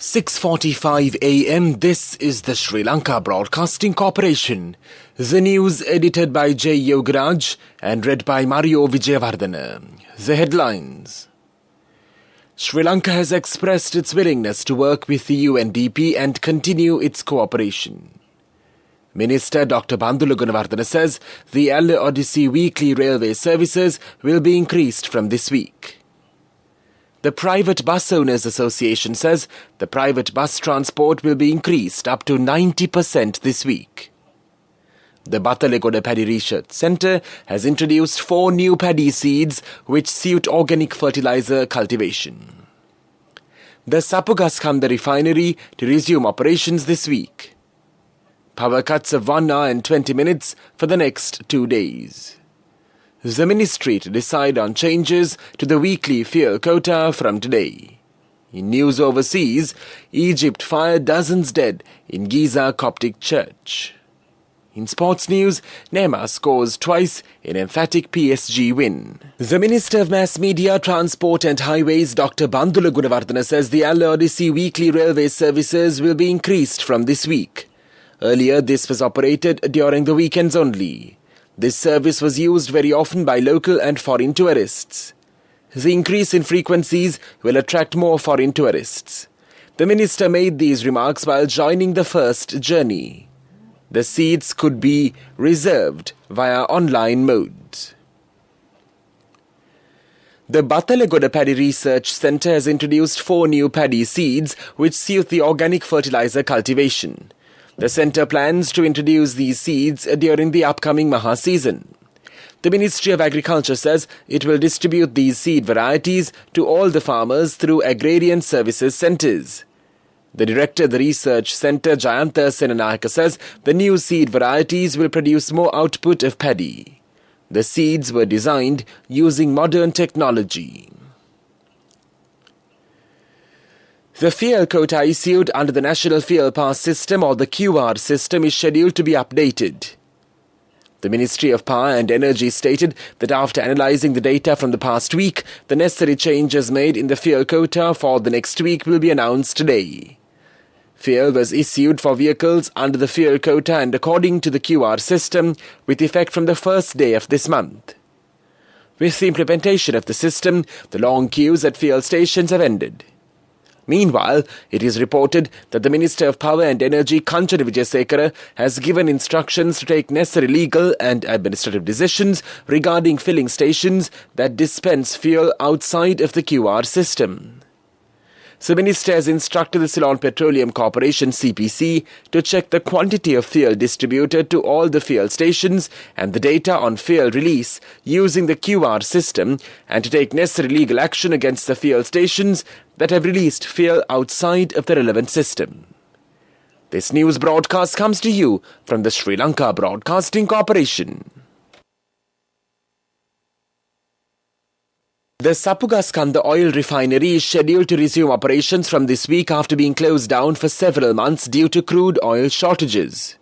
6:45 a.m. This is the Sri Lanka Broadcasting Corporation. The news edited by J. Yogaraj and read by Mario Vijayavardhana. The headlines. Sri Lanka has expressed its willingness to work with the UNDP and continue its cooperation. Minister Dr. Bandula Gunawardena says the Odyssey weekly railway services will be increased from this week. The Private Bus Owners Association says the private bus transport will be increased up to 90% this week. The Batalegoda Paddy Research Centre has introduced 4 new paddy seeds which suit organic fertilizer cultivation. The Sapugaskanda refinery to resume operations this week. Power cuts of 1 hour and 20 minutes for the next 2 days. The ministry to decide on changes to the weekly fuel quota from today. In news overseas, Egypt fire dozens dead in Giza Coptic Church. In sports news, Neymar scores twice in emphatic PSG win. The Minister of Mass Media, Transport and Highways, Dr. Bandula Gunawardena, says the Odyssey weekly railway services will be increased from this week. Earlier, this was operated during the weekends only. This service was used very often by local and foreign tourists. The increase in frequencies will attract more foreign tourists. The minister made these remarks while joining the first journey. The seats could be reserved via online modes. The Batalegoda Paddy Research Centre has introduced 4 new paddy seeds which suit the organic fertilizer cultivation. The centre plans to introduce these seeds during the upcoming Maha season. The Ministry of Agriculture says it will distribute these seed varieties to all the farmers through agrarian services centres. The director of the research centre, Jayantha Senanayaka, says the new seed varieties will produce more output of paddy. The seeds were designed using modern technology. The fuel quota issued under the National Fuel Pass System or the QR system is scheduled to be updated. The Ministry of Power and Energy stated that after analysing the data from the past week, the necessary changes made in the fuel quota for the next week will be announced today. Fuel was issued for vehicles under the fuel quota and according to the QR system with effect from the first day of this month. With the implementation of the system, the long queues at fuel stations have ended. Meanwhile, it is reported that the Minister of Power and Energy, Kanchana Wijesekara, has given instructions to take necessary legal and administrative decisions regarding filling stations that dispense fuel outside of the QR system. The Minister has instructed the Ceylon Petroleum Corporation CPC to check the quantity of fuel distributed to all the fuel stations and the data on fuel release using the QR system and to take necessary legal action against the fuel stations that have released fuel outside of the relevant system. This news broadcast comes to you from the Sri Lanka Broadcasting Corporation. The Sapugaskanda oil refinery is scheduled to resume operations from this week after being closed down for several months due to crude oil shortages.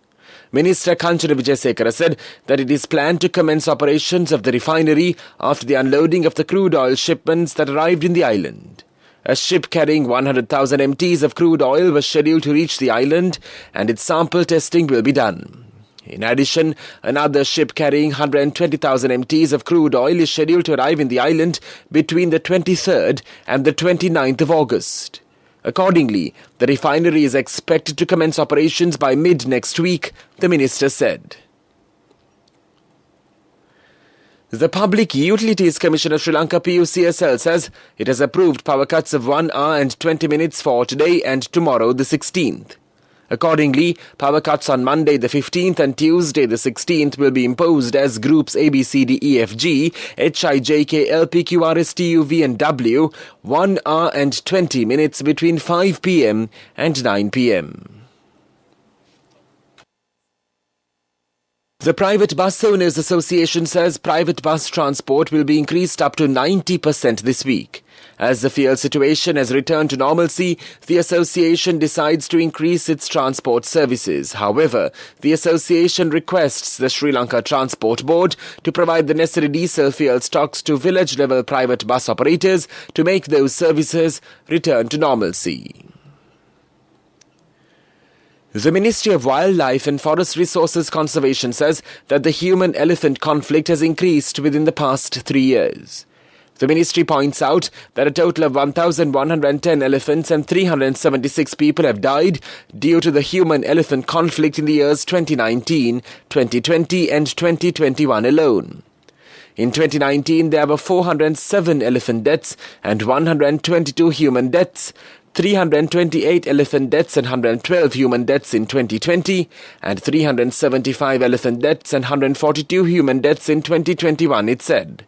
Minister Kanchana Wijesekara said that it is planned to commence operations of the refinery after the unloading of the crude oil shipments that arrived in the island. A ship carrying 100,000 MTs of crude oil was scheduled to reach the island and its sample testing will be done. In addition, another ship carrying 120,000 MTs of crude oil is scheduled to arrive in the island between the 23rd and the 29th of August. Accordingly, the refinery is expected to commence operations by mid-next week, the minister said. The Public Utilities Commission of Sri Lanka PUCSL says it has approved power cuts of 1 hour and 20 minutes for today and tomorrow the 16th. Accordingly, power cuts on Monday the 15th and Tuesday the 16th will be imposed as groups A, B, C, D, E, F, G, H, I, J, K, L, P, Q, R, S, T, U, V and W, 1 hour and 20 minutes between 5 p.m. and 9 p.m. The Private Bus Owners Association says private bus transport will be increased up to 90% this week. As the fuel situation has returned to normalcy, the association decides to increase its transport services. However, the association requests the Sri Lanka Transport Board to provide the necessary diesel fuel stocks to village-level private bus operators to make those services return to normalcy. The Ministry of Wildlife and Forest Resources Conservation says that the human-elephant conflict has increased within the past 3 years. The ministry points out that a total of 1,110 elephants and 376 people have died due to the human-elephant conflict in the years 2019, 2020 and 2021 alone. In 2019, there were 407 elephant deaths and 122 human deaths, 328 elephant deaths and 112 human deaths in 2020, and 375 elephant deaths and 142 human deaths in 2021, it said.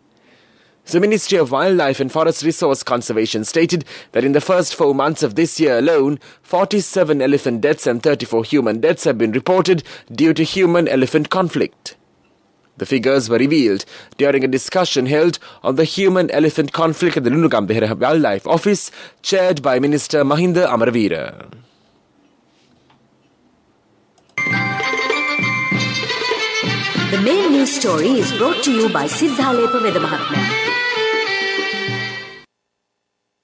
The Ministry of Wildlife and Forest Resource Conservation stated that in the first 4 months of this year alone, 47 elephant deaths and 34 human deaths have been reported due to human-elephant conflict. The figures were revealed during a discussion held on the human-elephant conflict at the Lunugambehera Wildlife Office, chaired by Minister Mahinda Amaraveera. The main news story is brought to you by Siddhalepa Vedamahatmya.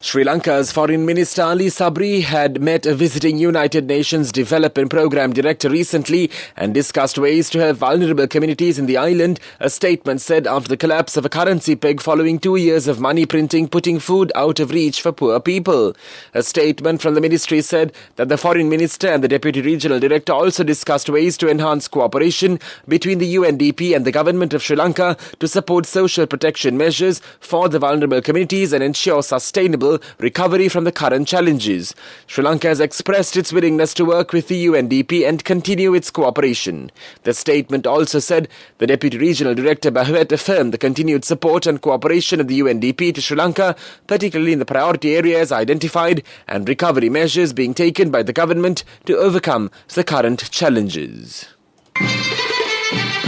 Sri Lanka's Foreign Minister Ali Sabri had met a visiting United Nations Development Programme Director recently and discussed ways to help vulnerable communities in the island, a statement said after the collapse of a currency peg following 2 years of money printing putting food out of reach for poor people. A statement from the ministry said that the Foreign Minister and the Deputy Regional Director also discussed ways to enhance cooperation between the UNDP and the Government of Sri Lanka to support social protection measures for the vulnerable communities and ensure sustainable recovery from the current challenges. Sri Lanka has expressed its willingness to work with the UNDP and continue its cooperation. The statement also said the Deputy Regional Director Bahuet affirmed the continued support and cooperation of the UNDP to Sri Lanka, particularly in the priority areas identified and recovery measures being taken by the government to overcome the current challenges.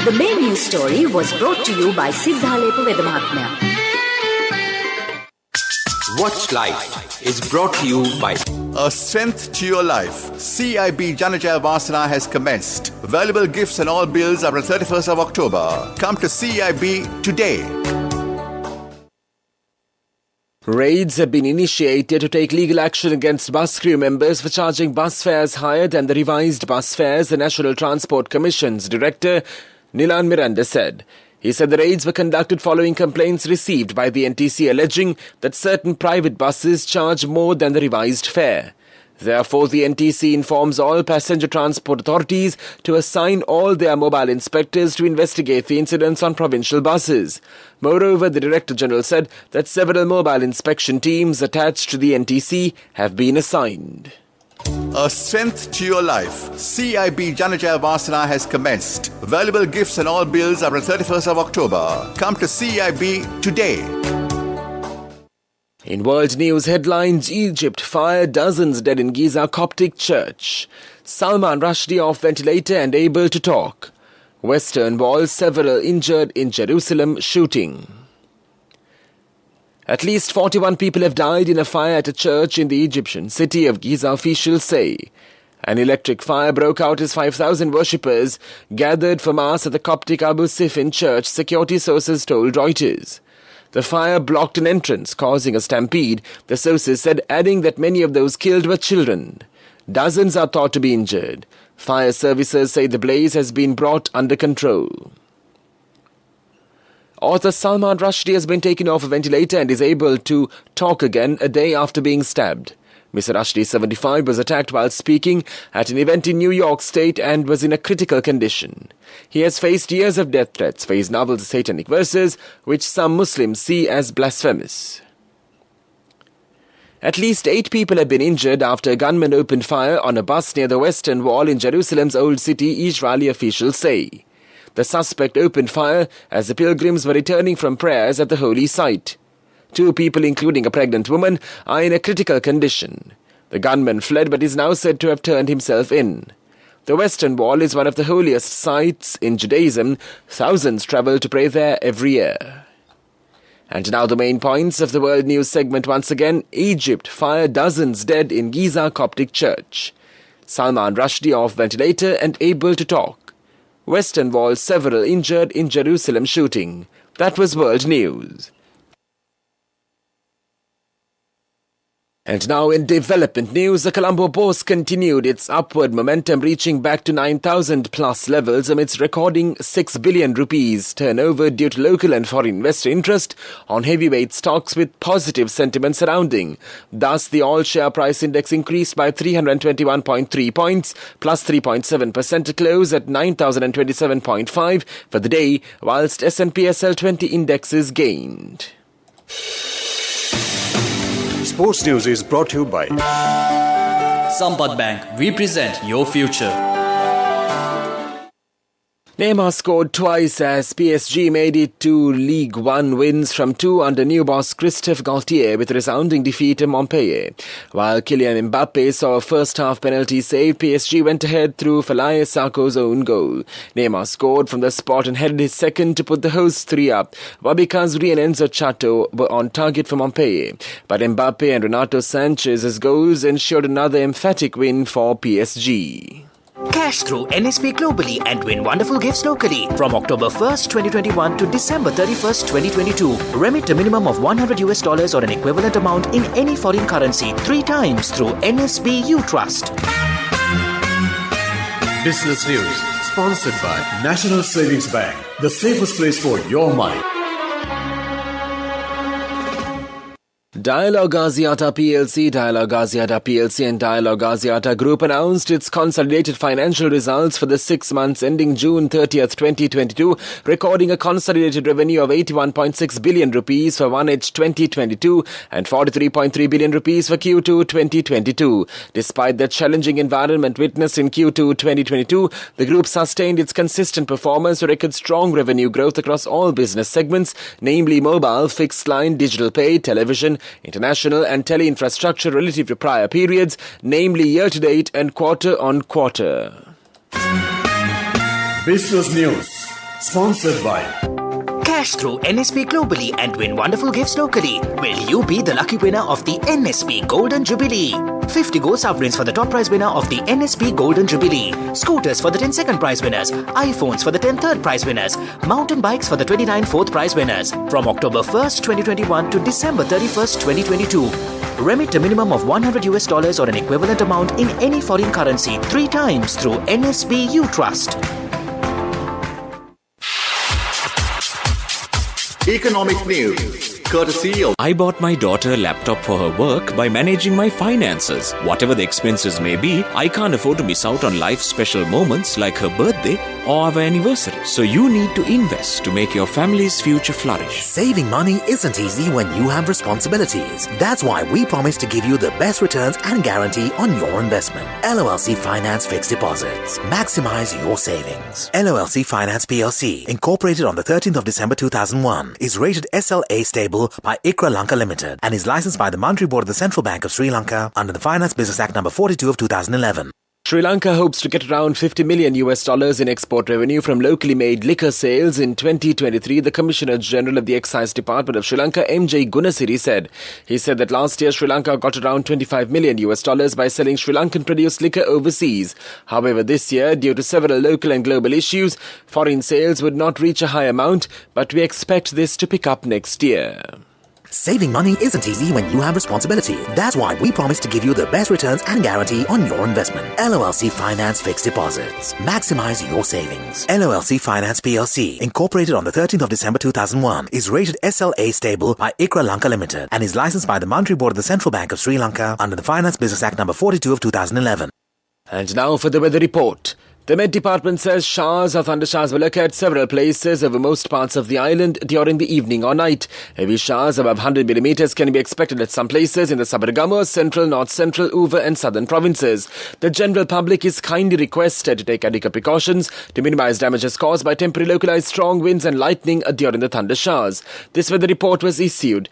The main news story was brought to you by Siddhalepa Vedamahatmya. Watch Life is brought to you by A Strength to Your Life. CIB Janajaya Vasana has commenced. Valuable gifts and all bills are on 31st of October. Come to CIB today. Raids have been initiated to take legal action against bus crew members for charging bus fares higher than the revised bus fares, the National Transport Commission's Director Nilan Miranda said. He said the raids were conducted following complaints received by the NTC alleging that certain private buses charge more than the revised fare. Therefore, the NTC informs all passenger transport authorities to assign all their mobile inspectors to investigate the incidents on provincial buses. Moreover, the Director General said that several mobile inspection teams attached to the NTC have been assigned. A Strength to Your Life. CIB Janajaya Vasana has commenced. Valuable gifts and all bills are on 31st of October. Come to CIB today. In world news headlines, Egypt fire, dozens dead in Giza Coptic Church. Salman Rushdie off ventilator and able to talk. Western Wall, several injured in Jerusalem shooting. At least 41 people have died in a fire at a church in the Egyptian city of Giza, officials say. An electric fire broke out as 5,000 worshippers gathered for mass at the Coptic Abu Sifin church, security sources told Reuters. The fire blocked an entrance, causing a stampede, the sources said, adding that many of those killed were children. Dozens are thought to be injured. Fire services say the blaze has been brought under control. Author Salman Rushdie has been taken off a ventilator and is able to talk again a day after being stabbed. Mr. Rushdie, 75, was attacked while speaking at an event in New York State and was in a critical condition. He has faced years of death threats for his novel The Satanic Verses, which some Muslims see as blasphemous. At least 8 people have been injured after a gunman opened fire on a bus near the Western Wall in Jerusalem's Old City, Israeli officials say. The suspect opened fire as the pilgrims were returning from prayers at the holy site. 2 people, including a pregnant woman, are in a critical condition. The gunman fled but is now said to have turned himself in. The Western Wall is one of the holiest sites in Judaism. Thousands travel to pray there every year. And now the main points of the World News segment once again. Egypt fire, dozens dead in Giza Coptic Church. Salman Rushdie off ventilator and able to talk. Western Wall, several injured in Jerusalem shooting. That was World News. And now in development news, the Colombo Bourse continued its upward momentum, reaching back to 9,000 plus levels amidst recording 6 billion rupees turnover due to local and foreign investor interest on heavyweight stocks with positive sentiment surrounding. Thus, the all-share price index increased by 321.3 points, plus 3.7% to close at 9,027.5 for the day, whilst S&P SL20 indexes gained. Sports News is brought to you by Sampath Bank. We present your future. Neymar scored twice as PSG made it to League One wins from 2 under new boss Christophe Galtier with a resounding defeat to Montpellier. While Kylian Mbappe saw a first-half penalty save, PSG went ahead through Falaye Sakho's own goal. Neymar scored from the spot and headed his second to put the hosts 3 up. Bobby Kazri and Enzo Chato were on target for Montpellier. But Mbappe and Renato Sanchez's goals ensured another emphatic win for PSG. Cash through NSP globally and win wonderful gifts locally. From October 1st, 2021 to December 31st, 2022. Remit a minimum of $100 or an equivalent amount in any foreign currency 3 times through NSB U Trust. Business News, sponsored by National Savings Bank, the safest place for your money. Dialog Axiata PLC and Dialog Axiata Group announced its consolidated financial results for the 6 months ending June 30th, 2022, recording a consolidated revenue of 81.6 billion rupees for 1H 2022 and 43.3 billion rupees for Q2 2022. Despite the challenging environment witnessed in Q2 2022, the group sustained its consistent performance to record strong revenue growth across all business segments, namely mobile, fixed line, digital pay, television, international and tele-infrastructure relative to prior periods, namely year-to-date and quarter-on-quarter. Business News, sponsored by Cash through NSP globally and win wonderful gifts locally. Will you be the lucky winner of the NSP Golden Jubilee? 50 gold sovereigns for the top prize winner of the NSP Golden Jubilee. Scooters for the 10 second prize winners. iPhones for the 10 third prize winners. Mountain bikes for the 29 fourth prize winners. From October 1st, 2021 to December 31st, 2022. Remit a minimum of $100 or an equivalent amount in any foreign currency 3 times through NSB U Trust. Economic news, courtesy of I bought my daughter a laptop for her work by managing my finances. Whatever the expenses may be, I can't afford to miss out on life's special moments like her birthday or our anniversary. So you need to invest to make your family's future flourish. Saving money isn't easy when you have responsibilities. That's why we promise to give you the best returns and guarantee on your investment. LOLC Finance Fixed Deposits. Maximize your savings. LOLC Finance PLC, incorporated on the 13th of December 2001, is rated SLA stable by ICRA Lanka Limited and is licensed by the Monetary Board of the Central Bank of Sri Lanka under the Finance Business Act number 42 of 2011. Sri Lanka hopes to get around $50 million in export revenue from locally made liquor sales in 2023, the Commissioner General of the Excise Department of Sri Lanka, MJ Gunasiri, said. He said that last year Sri Lanka got around $25 million by selling Sri Lankan produced liquor overseas. However, this year, due to several local and global issues, foreign sales would not reach a high amount, but we expect this to pick up next year. Saving money isn't easy when you have responsibility. That's why we promise to give you the best returns and guarantee on your investment. LOLC Finance Fixed Deposits. Maximize your savings. LOLC Finance PLC, incorporated on the 13th of December 2001, is rated SLA stable by ICRA Lanka Limited and is licensed by the Monetary Board of the Central Bank of Sri Lanka under the Finance Business Act number 42 of 2011. And now for the weather report. The Met Department says showers or thundershowers will occur at several places over most parts of the island during the evening or night. Heavy showers above 100 millimeters can be expected at some places in the Sabaragamuwa, central, north central, Uva and southern provinces. The general public is kindly requested to take adequate precautions to minimize damages caused by temporary localized strong winds and lightning during the thunder showers. This weather report was issued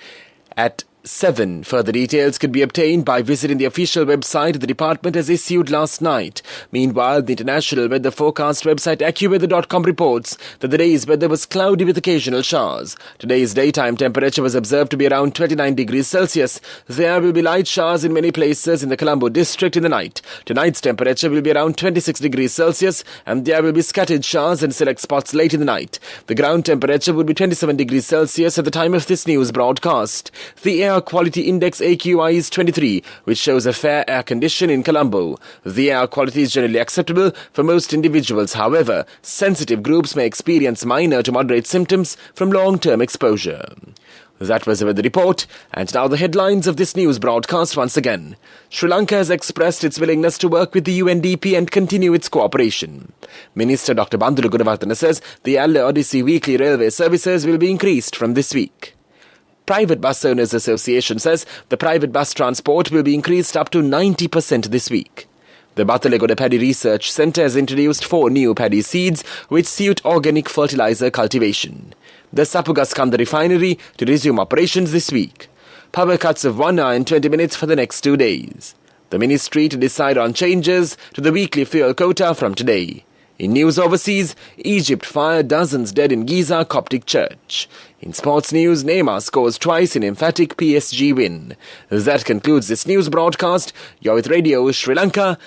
at 7. Further details could be obtained by visiting the official website the department has issued last night. Meanwhile, the international weather forecast website AccuWeather.com reports that the day's weather was cloudy with occasional showers. Today's daytime temperature was observed to be around 29 degrees Celsius. There will be light showers in many places in the Colombo district in the night. Tonight's temperature will be around 26 degrees Celsius and there will be scattered showers in select spots late in the night. The ground temperature would be 27 degrees Celsius at the time of this news broadcast. The Air Quality Index AQI is 23, which shows a fair air condition in Colombo. The air quality is generally acceptable for most individuals. However, sensitive groups may experience minor to moderate symptoms from long-term exposure. That was the weather report, and now the headlines of this news broadcast once again. Sri Lanka has expressed its willingness to work with the UNDP and continue its cooperation. Minister Dr. Bandulu Gunawardena says the Alla Odyssey weekly railway services will be increased from this week. Private Bus Owners Association says the private bus transport will be increased up to 90% this week. The Batalegoda Paddy Research Centre has introduced 4 new paddy seeds which suit organic fertilizer cultivation. The Sapugaskanda refinery to resume operations this week. Power cuts of 1 hour and 20 minutes for the next 2 days. The ministry to decide on changes to the weekly fuel quota from today. In news overseas, Egypt fire dozens dead in Giza Coptic Church. In sports news, Neymar scores twice in emphatic PSG win. That concludes this news broadcast. You're with Radio Sri Lanka.